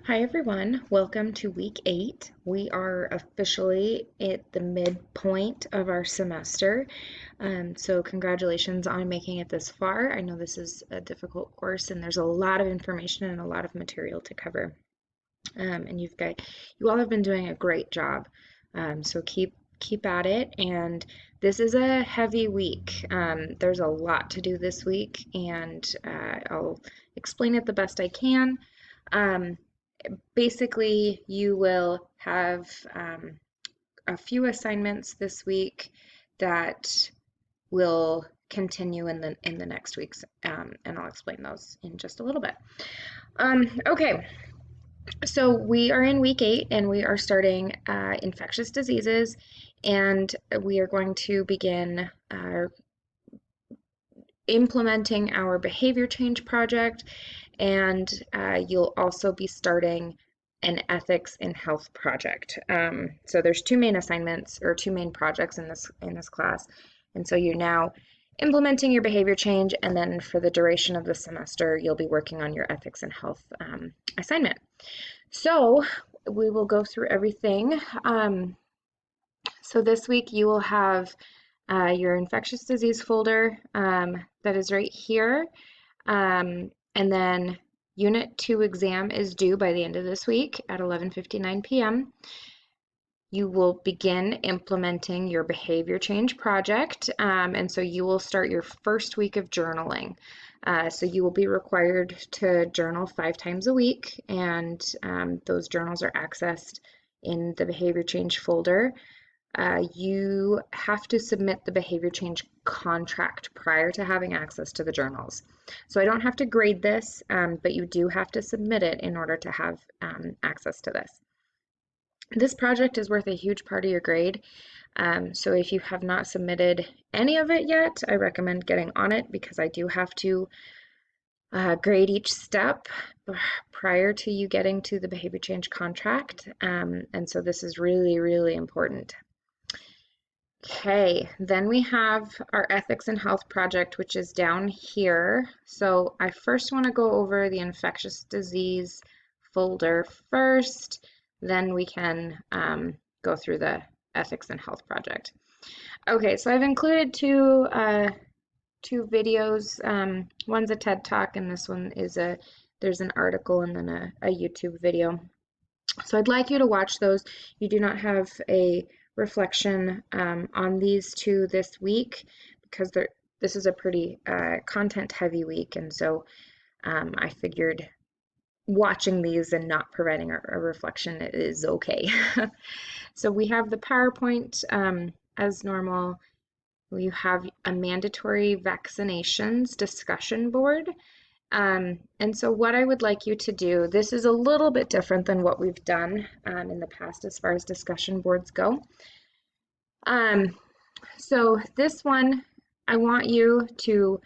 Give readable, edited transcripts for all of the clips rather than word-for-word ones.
Hi everyone, welcome to week 8. We are officially at the midpoint of our semester. So congratulations on making it this far. I know this is a difficult course and there's a lot of information and a lot of material to cover. And you all have been doing a great job. So keep at it. And this is a heavy week. There's a lot to do this week, and I'll explain it the best I can. Um, Basically, you will have a few assignments this week that will continue in the next weeks, and I'll explain those in just a little bit. Okay, so we are in week 8, and we are starting infectious diseases, and we are going to begin implementing our behavior change project, and you'll also be starting an ethics in health project. So there's two main assignments or two main projects in this class, and so you're now implementing your behavior change, and then for the duration of the semester, you'll be working on your ethics and health assignment. So we will go through everything. So this week you will have your infectious disease folder that is right here. And then Unit 2 exam is due by the end of this week at 11:59 p.m. You will begin implementing your behavior change project, and so you will start your first week of journaling. So you will be required to journal 5 times a week, and those journals are accessed in the behavior change folder. You have to submit the behavior change contract prior to having access to the journals. So I don't have to grade this, but you do have to submit it in order to have access to this. This project is worth a huge part of your grade. So if you have not submitted any of it yet, I recommend getting on it because I do have to grade each step prior to you getting to the behavior change contract. And so this is really, really important. Okay, then we have our ethics and health project, which is down here. So I first want to go over the infectious disease folder first, then we can go through the ethics and health project. Okay, so I've included two videos. One's a TED Talk, and this one is there's an article and then a YouTube video. So I'd like you to watch those. You do not have a reflection on these two this week because this is a pretty content heavy week, and so I figured watching these and not providing a reflection is okay. So we have the PowerPoint as normal. We have a mandatory vaccinations discussion board. And so what I would like you to do, this is a little bit different than what we've done in the past as far as discussion boards go. So this one, I want you to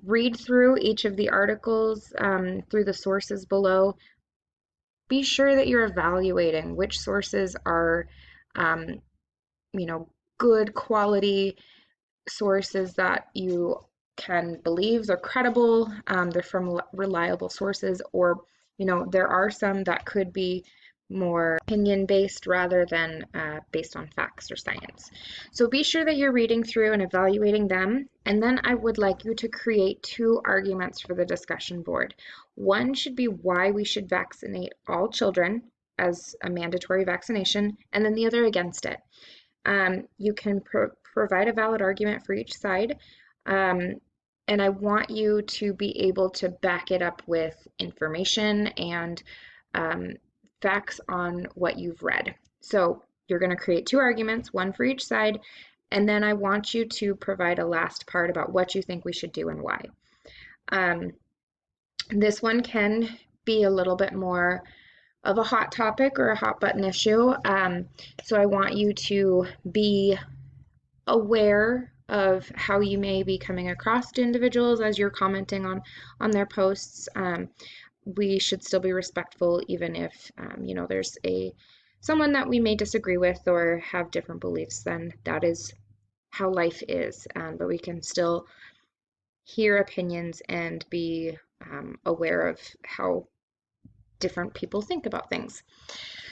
read through each of the articles through the sources below. Be sure that you're evaluating which sources are, good quality sources that you can believe are credible. They're from reliable sources, or there are some that could be more opinion based rather than based on facts or science. So be sure that you're reading through and evaluating them, and then I would like you to create 2 arguments for the discussion board. One should be why we should vaccinate all children as a mandatory vaccination, and then the other against it. You can provide a valid argument for each side, and I want you to be able to back it up with information and facts on what you've read. So you're going to create 2 arguments, one for each side, and then I want you to provide a last part about what you think we should do and why. This one can be a little bit more of a hot topic or a hot button issue. So I want you to be aware of how you may be coming across to individuals as you're commenting on their posts. We should still be respectful even if there's someone that we may disagree with or have different beliefs. Then that is how life is, but we can still hear opinions and be aware of how different people think about things.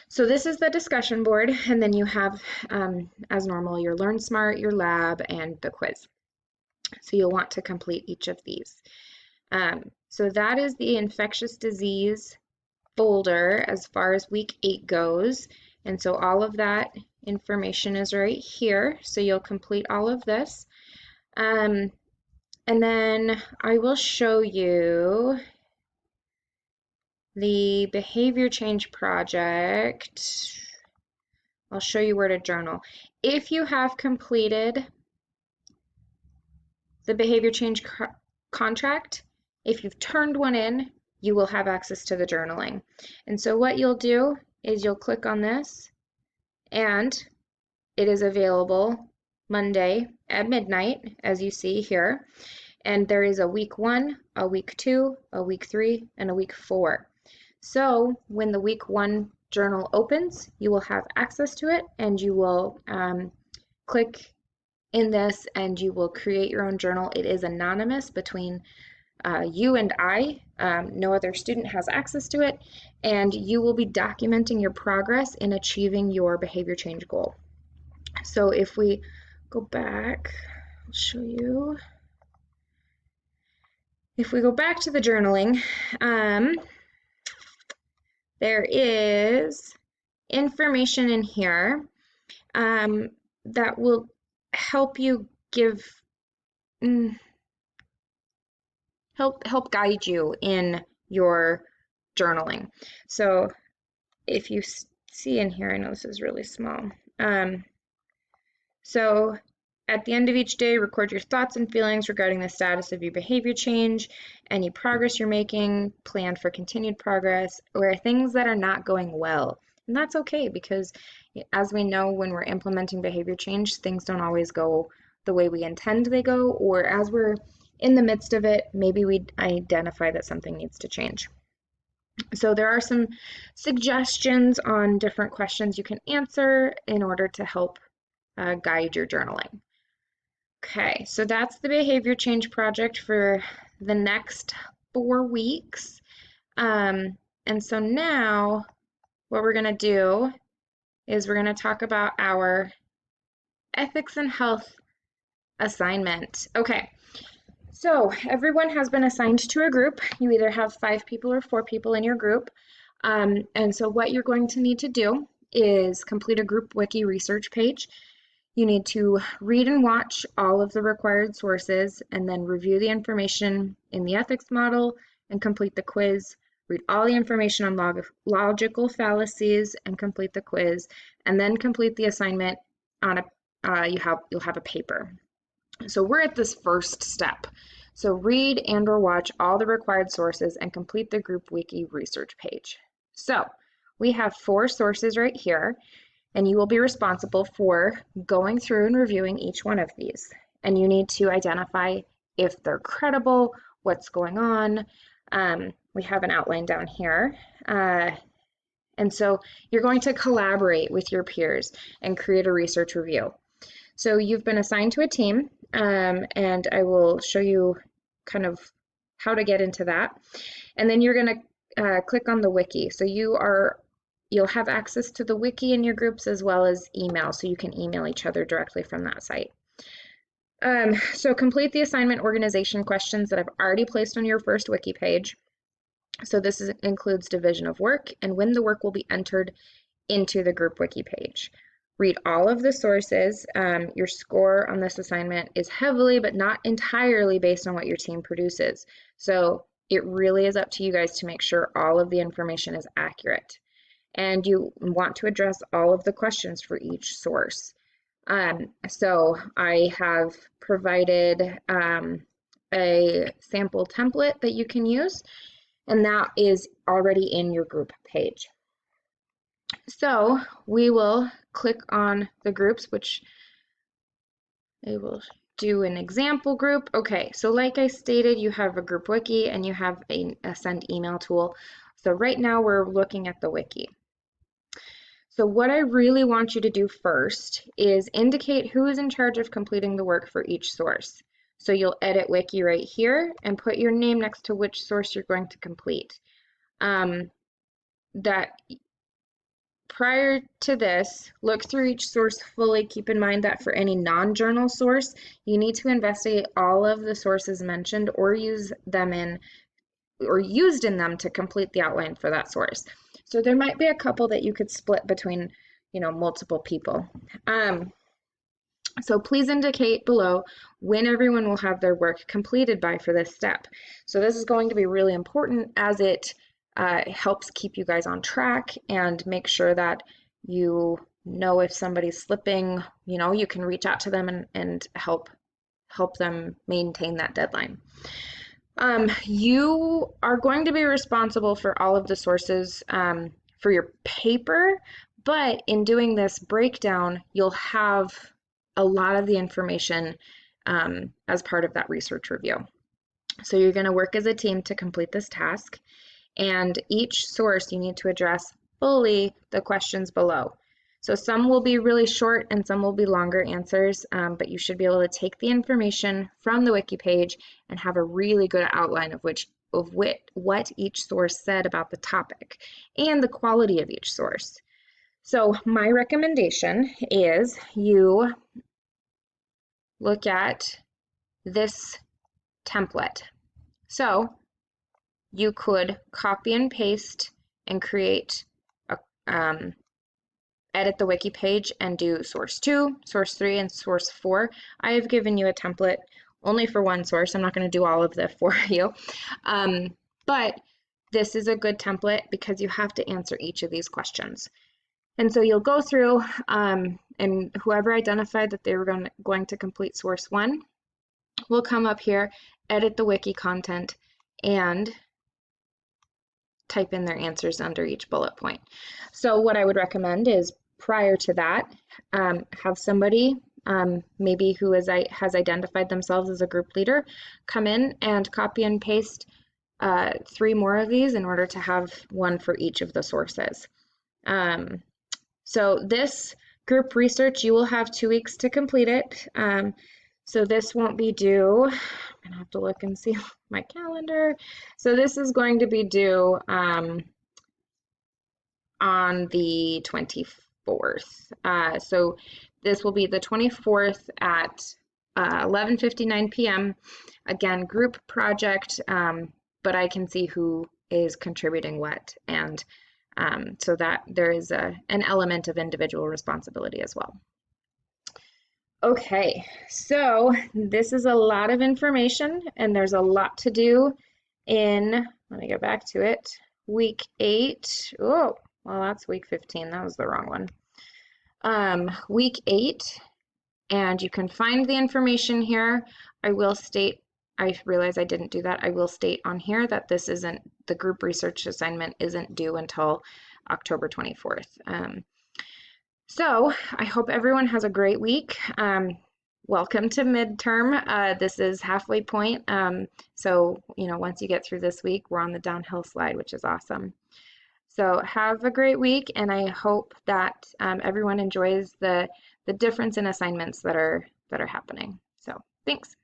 So this is the discussion board, and then you have, as normal, your Learn Smart, your lab, and the quiz. So you'll want to complete each of these. So that is the infectious disease folder as far as week 8 goes. And so all of that information is right here. So you'll complete all of this. And then I will show you the behavior change project. I'll show you where to journal. If you have completed the behavior change contract, if you've turned one in, you will have access to the journaling. And so what you'll do is you'll click on this, and it is available Monday at midnight, as you see here. And there is a week 1, a week 2, a week 3, and a week 4. So when the week 1 journal opens, you will have access to it, and you will click in this and you will create your own journal. It is anonymous between you and I. No other student has access to it, and you will be documenting your progress in achieving your behavior change goal. So if we go back, I'll show you. If we go back to the journaling, there is information in here that will help you help guide you in your journaling. So if you see in here, I know this is really small. So at the end of each day, record your thoughts and feelings regarding the status of your behavior change, any progress you're making, plan for continued progress, or things that are not going well. And that's okay, because as we know, when we're implementing behavior change, things don't always go the way we intend they go, or as we're in the midst of it, maybe we identify that something needs to change. So there are some suggestions on different questions you can answer in order to help guide your journaling. Okay, so that's the behavior change project for the next 4 weeks. And so now what we're going to do is we're going to talk about our ethics and health assignment. Okay, so everyone has been assigned to a group. You either have 5 people or 4 people in your group. And so what you're going to need to do is complete a group wiki research page. You need to read and watch all of the required sources, and then review the information in the ethics model and complete the quiz. Read all the information on logical fallacies and complete the quiz, and then complete the assignment on you'll have a paper. So we're at this first step. So read and or watch all the required sources and complete the group wiki research page. So we have 4 sources right here, and you will be responsible for going through and reviewing each one of these. And you need to identify if they're credible, what's going on. We have an outline down here. And so you're going to collaborate with your peers and create a research review. So you've been assigned to a team, and I will show you kind of how to get into that. And then you're going to click on the wiki. So you'll have access to the wiki in your groups as well as email, so you can email each other directly from that site. So complete the assignment organization questions that I've already placed on your first wiki page. So this includes division of work and when the work will be entered into the group wiki page. Read all of the sources. Your score on this assignment is heavily but not entirely based on what your team produces. So it really is up to you guys to make sure all of the information is accurate. And you want to address all of the questions for each source. So I have provided a sample template that you can use, and that is already in your group page. So we will click on the groups, which I will do an example group. Okay, so like I stated, you have a group wiki and you have a send email tool. So right now we're looking at the wiki. So what I really want you to do first is indicate who is in charge of completing the work for each source. So you'll edit wiki right here and put your name next to which source you're going to complete. that prior to this, look through each source fully. Keep in mind that for any non-journal source, you need to investigate all of the sources mentioned or use them in or used in them to complete the outline for that source. So there might be a couple that you could split between, multiple people. So please indicate below when everyone will have their work completed by for this step. So this is going to be really important as it helps keep you guys on track and make sure that you know if somebody's slipping, you can reach out to them and help them maintain that deadline. You are going to be responsible for all of the sources for your paper, but in doing this breakdown, you'll have a lot of the information as part of that research review. So you're going to work as a team to complete this task, and each source you need to address fully the questions below. So some will be really short and some will be longer answers, but you should be able to take the information from the wiki page and have a really good outline of what each source said about the topic and the quality of each source. So my recommendation is you look at this template. So you could copy and paste and create edit the wiki page and do source 2, source 3, and source 4. I have given you a template only for one source. I'm not going to do all of this for you. But this is a good template because you have to answer each of these questions. And so you'll go through and whoever identified that they were going to complete source 1 will come up here, edit the wiki content, and type in their answers under each bullet point. So what I would recommend is prior to that, have somebody maybe who has identified themselves as a group leader come in and copy and paste 3 more of these in order to have one for each of the sources. So this group research, you will have 2 weeks to complete it. So this won't be due, I'm gonna have to look and see my calendar. So this is going to be due on the 24th. So this will be the 24th at 11:59 p.m. Again, group project, but I can see who is contributing what, and so that there is an element of individual responsibility as well. Okay, so this is a lot of information and there's a lot to do in, let me go back to it, week 8. Oh, well, that's week 15. That was the wrong one. Week 8, and you can find the information here. I will state, I realize I didn't do that. I will state on here that this isn't, the group research assignment isn't due until October 24th. So I hope everyone has a great week. Welcome to midterm. This is halfway point. So, once you get through this week, we're on the downhill slide, which is awesome. So have a great week, and I hope that everyone enjoys the difference in assignments that are happening. So thanks.